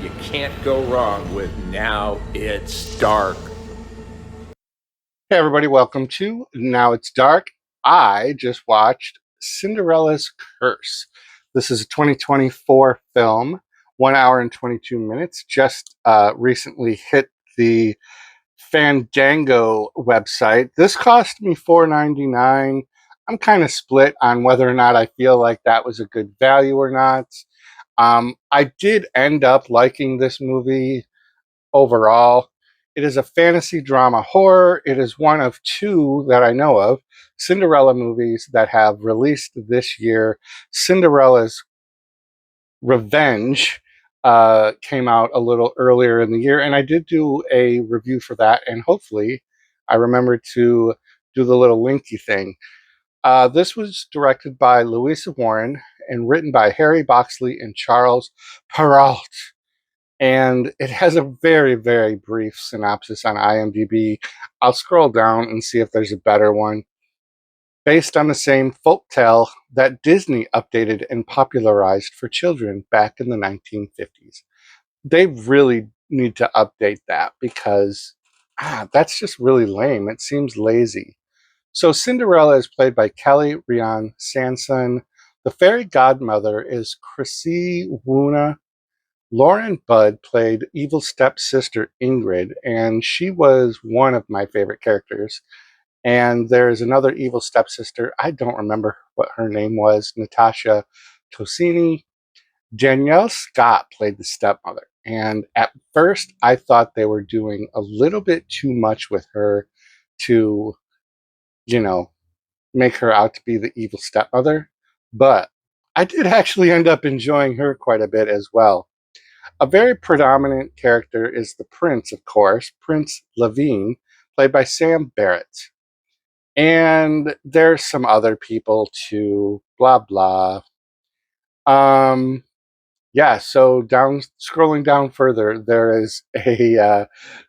You can't go wrong with Now It's Dark. Hey everybody, welcome to Now It's Dark. I just watched Cinderella's Curse. This is a 2024 film, 1 hour and 22 minutes. Just recently hit the Fandango website. This cost me $4.99. I'm kind of split on whether or not I feel like that was a good value or not. I did end up liking this movie overall. It is a fantasy drama horror. It is one of two that I know of Cinderella movies that have released this year. Cinderella's Revenge came out a little earlier in the year, and I did do a review for that, and hopefully I remember to do the little linky thing. This was directed by Louisa Warren and written by Harry Boxley and Charles Perrault. And it has a very, very brief synopsis on IMDb. I'll scroll down and see if there's a better one. Based on the same folktale that Disney updated and popularized for children back in the 1950s. They really need to update that because that's just really lame. It seems lazy. So Cinderella is played by Kelly Rian Sanson. The fairy godmother is Chrissy Wuna. Lauren Budd played evil stepsister Ingrid, and she was one of my favorite characters. And there's another evil stepsister. I don't remember what her name was. Natasha Tosini. Danielle Scott played the stepmother. And at first, I thought they were doing a little bit too much with her to, you know, make her out to be the evil stepmother. But I did actually end up enjoying her quite a bit as well. A very predominant character is the prince, of course, Prince Levine, played by Sam Barrett. And there's some other people too, blah, blah. Um, yeah, so scrolling down further, there is a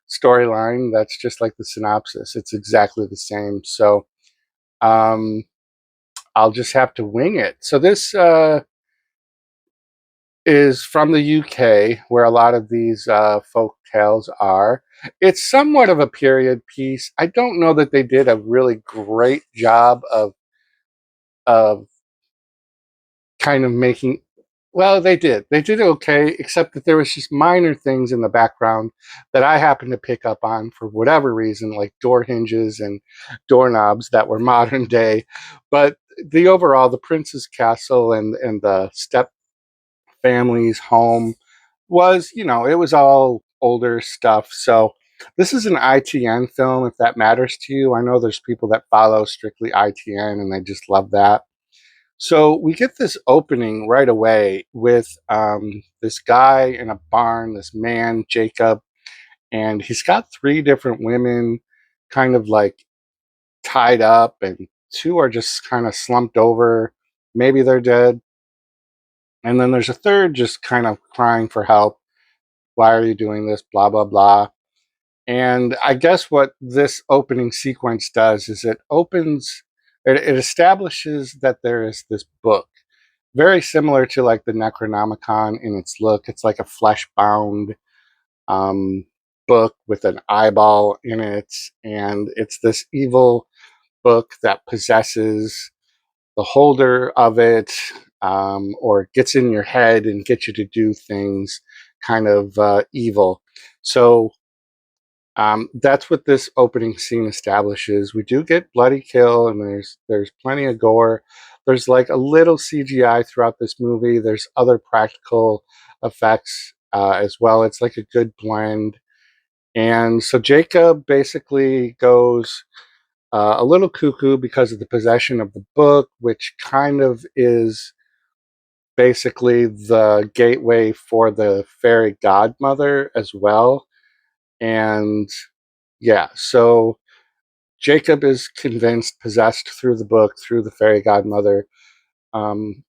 storyline that's just like the synopsis. It's exactly the same. So um, I'll just have to wing it. So this is from the UK, where a lot of these folk tales are. It's somewhat of a period piece. I don't know that they did a really great job of kind of making. Well, they did. They did okay, except that there was just minor things in the background that I happened to pick up on for whatever reason, like door hinges and doorknobs that were modern day. But the prince's castle and the step family's home was, it was all older stuff. So this is an ITN film, if that matters to you. I know there's people that follow strictly ITN and they just love that. So we get this opening right away with this guy in a barn, this man, Jacob, and he's got three different women kind of like tied up, and two are just kind of slumped over. Maybe they're dead. And then there's a third just kind of crying for help. Why are you doing this? Blah, blah, blah. And I guess what this opening sequence does is it establishes that there is this book, very similar to like the Necronomicon in its look. It's like a flesh bound um, book with an eyeball in it. And it's this evil book that possesses the holder of it, or gets in your head and gets you to do things kind of evil. So that's what this opening scene establishes. We do get bloody kill, and there's plenty of gore. There's like a little CGI throughout this movie. There's other practical effects as well. It's like a good blend. And so Jacob basically goes a little cuckoo because of the possession of the book, which kind of is basically the gateway for the fairy godmother as well. And yeah, so Jacob is convinced, possessed through the book, through the fairy godmother, um,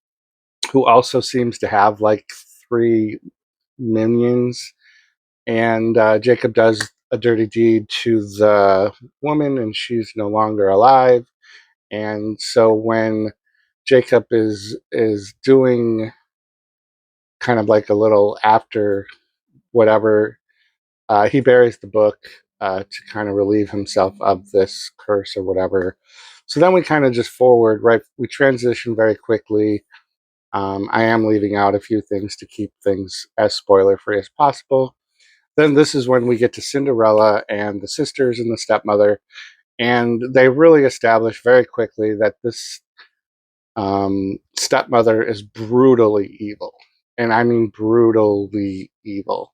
who also seems to have like three minions. And Jacob does a dirty deed to the woman, and she's no longer alive. And so when Jacob is doing kind of like a little after whatever. He buries the book to kind of relieve himself of this curse or whatever. So then we kind of just forward, right? We transition very quickly. I am leaving out a few things to keep things as spoiler free as possible. Then this is when we get to Cinderella and the sisters and the stepmother, and they really establish very quickly that this stepmother is brutally evil, and I mean brutally evil,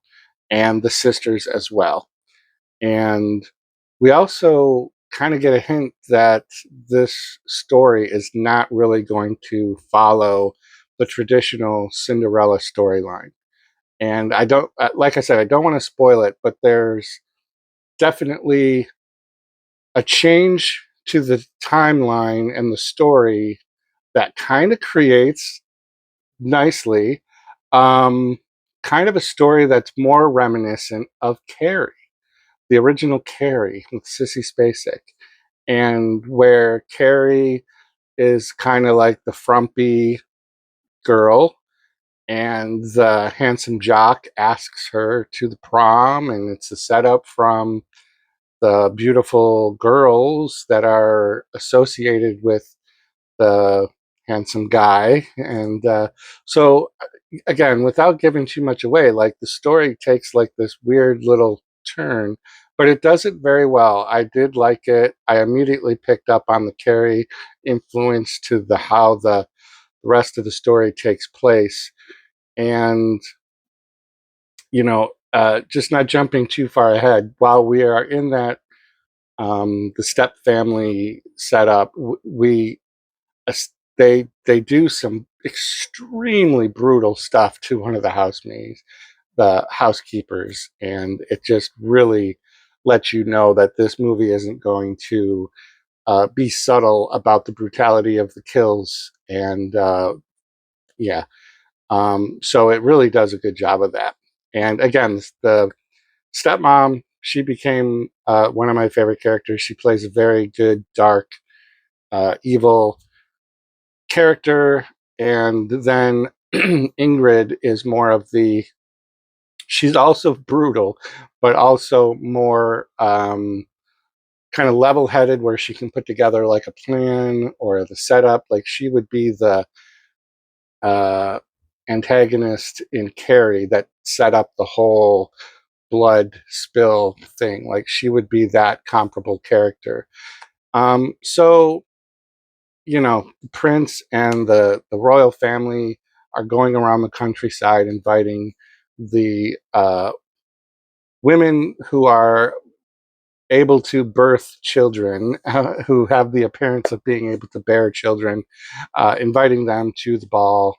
and the sisters as well. And we also kind of get a hint that this story is not really going to follow the traditional Cinderella storyline. And I don't, like I said, I don't want to spoil it, but there's definitely a change to the timeline and the story that kind of creates nicely um, kind of a story that's more reminiscent of Carrie, the original Carrie with Sissy Spacek, and where Carrie is kind of like the frumpy girl, and the handsome jock asks her to the prom, and it's a setup from the beautiful girls that are associated with the handsome guy. And so, again, without giving too much away, like the story takes like this weird little turn, but it does it very well. I did like it. I immediately picked up on the Carrie influence to the how the rest of the story takes place. And just not jumping too far ahead, while we are in that the step family setup, we they do some extremely brutal stuff to one of the housemaids, the housekeepers, and it just really lets you know that this movie isn't going to be subtle about the brutality of the kills. And yeah, so it really does a good job of that. And again, the stepmom, she became one of my favorite characters. She plays a very good, dark, evil character. And then Ingrid is more of she's also brutal, but also more kind of level headed, where she can put together like a plan or the setup. Like she would be the uh, antagonist in Carrie that set up the whole blood spill thing. Like she would be that comparable character. So Prince and the royal family are going around the countryside inviting the women who are able to birth children, who have the appearance of being able to bear children, inviting them to the ball,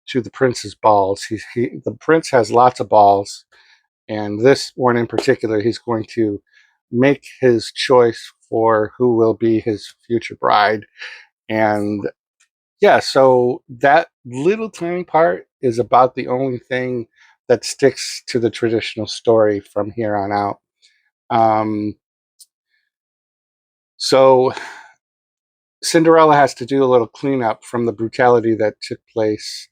to the prince's balls. The prince has lots of balls, and this one in particular, he's going to make his choice for who will be his future bride. And yeah, so that little tiny part is about the only thing that sticks to the traditional story from here on out. So Cinderella has to do a little cleanup from the brutality that took place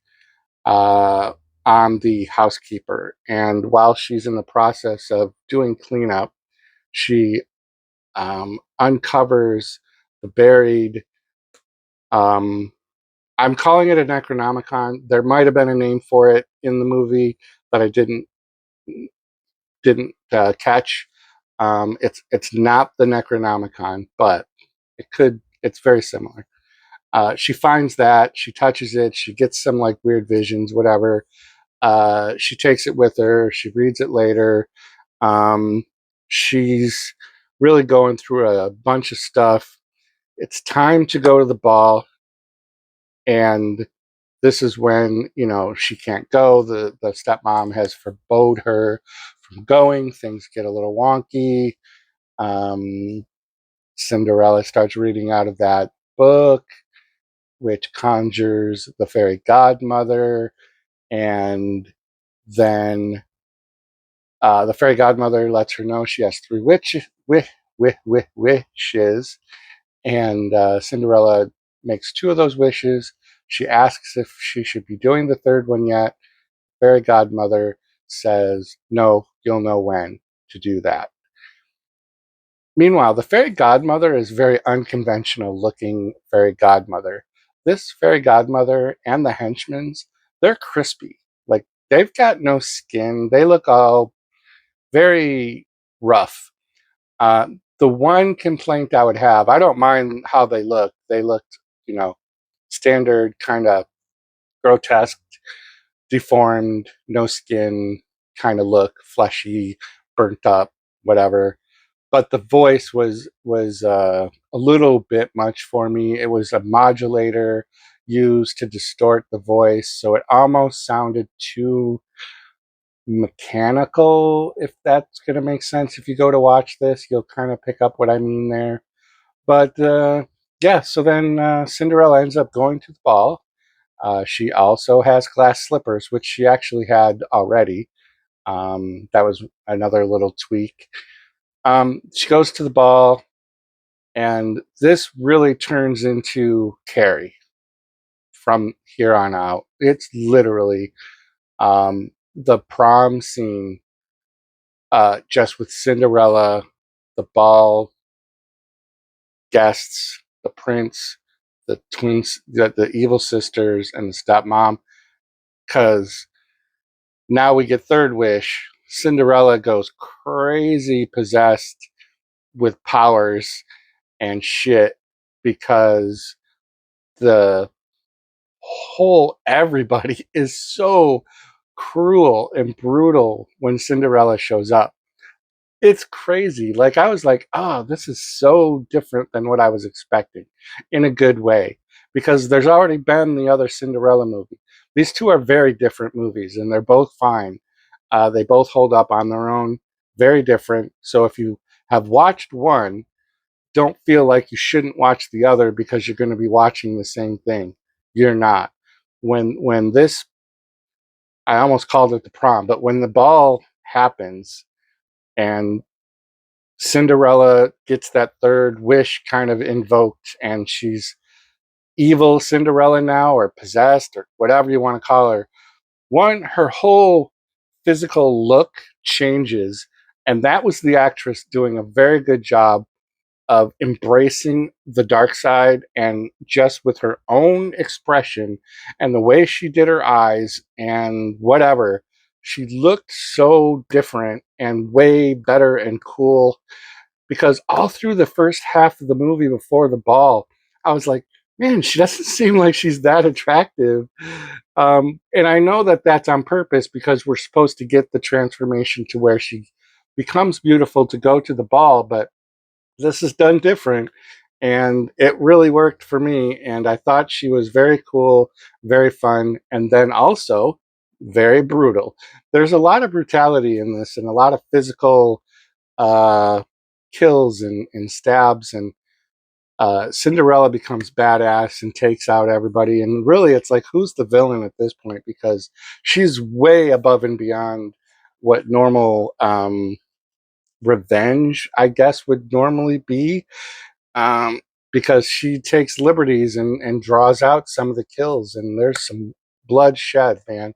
uh, on the housekeeper. And while she's in the process of doing cleanup, she uncovers the buried. I'm calling it a Necronomicon. There might have been a name for it in the movie that I didn't catch. It's not the Necronomicon, but it could. It's very similar. She finds that, she touches it, she gets some like weird visions, whatever. She takes it with her. She reads it later. She's really going through a bunch of stuff. It's time to go to the ball, and this is when she can't go. The stepmom has forbade her from going. Things get a little wonky. Um, Cinderella starts reading out of that book, which conjures the fairy godmother, and then the fairy godmother lets her know she has three wishes, and Cinderella makes two of those wishes. She asks if she should be doing the third one yet. Fairy godmother says, no, you'll know when to do that. Meanwhile, the fairy godmother is a very unconventional looking fairy godmother. This fairy godmother and the henchmen, they're crispy. Like, they've got no skin. They look all very rough. The one complaint I would have, I don't mind how they look. They looked, standard kind of grotesque, deformed, no skin kind of look, fleshy, burnt up, whatever. But the voice was a little bit much for me. It was a modulator used to distort the voice, so it almost sounded too mechanical, if that's going to make sense. If you go to watch this, you'll kind of pick up what I mean there. But yeah, so then Cinderella ends up going to the ball. She also has glass slippers, which she actually had already. That was another little tweak. She goes to the ball, and this really turns into Carrie from here on out. It's literally the prom scene, just with Cinderella, the ball guests, the prince, the twins, the evil sisters, and the stepmom. Because now we get third wish. Cinderella goes crazy possessed with powers and shit because the whole everybody is so cruel and brutal when Cinderella shows up. It's crazy. Like, I was like, oh, this is so different than what I was expecting in a good way, because there's already been the other Cinderella movie. These two are very different movies, and they're both fine. They both hold up on their own, very different. So if you have watched one, don't feel like you shouldn't watch the other because you're going to be watching the same thing. You're not. When this, I almost called it the prom, but when the ball happens and Cinderella gets that third wish kind of invoked, and she's evil Cinderella now, or possessed, or whatever you want to call her. One, her whole physical look changes, and that was the actress doing a very good job of embracing the dark side, and just with her own expression and the way she did her eyes and whatever, she looked so different and way better and cool. Because all through the first half of the movie before the ball, I was like, man, she doesn't seem like she's that attractive. And I know that that's on purpose, because we're supposed to get the transformation to where she becomes beautiful to go to the ball, but this is done different, and it really worked for me. And I thought she was very cool, very fun, and then also very brutal. There's a lot of brutality in this, and a lot of physical uh, kills and stabs, and Cinderella becomes badass and takes out everybody. And really, it's like, who's the villain at this point? Because she's way above and beyond what normal revenge, I guess, would normally be. Um, because she takes liberties and draws out some of the kills, and there's some blood shed, man.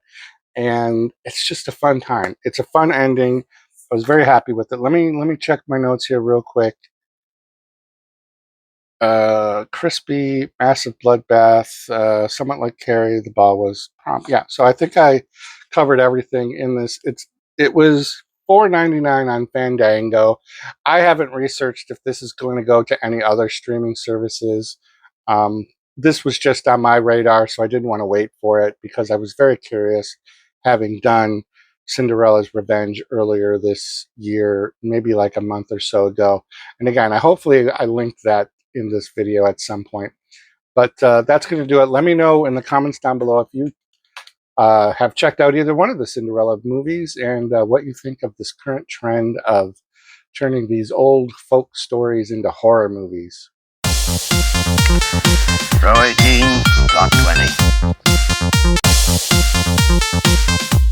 And it's just a fun time. It's a fun ending. I was very happy with it. Let me check my notes here real quick. Crispy, massive bloodbath, somewhat like Carrie. The ball was prompt. Yeah, so I think I covered everything in this. It was $4.99 on Fandango. I haven't researched if this is going to go to any other streaming services. Um, this was just on my radar, so I didn't want to wait for it because I was very curious, having done Cinderella's Revenge earlier this year, maybe like a month or so ago. And again, hopefully I linked that in this video at some point. But that's going to do it. Let me know in the comments down below if you have checked out either one of the Cinderella movies, and what you think of this current trend of turning these old folk stories into horror movies. Row 18, got 20.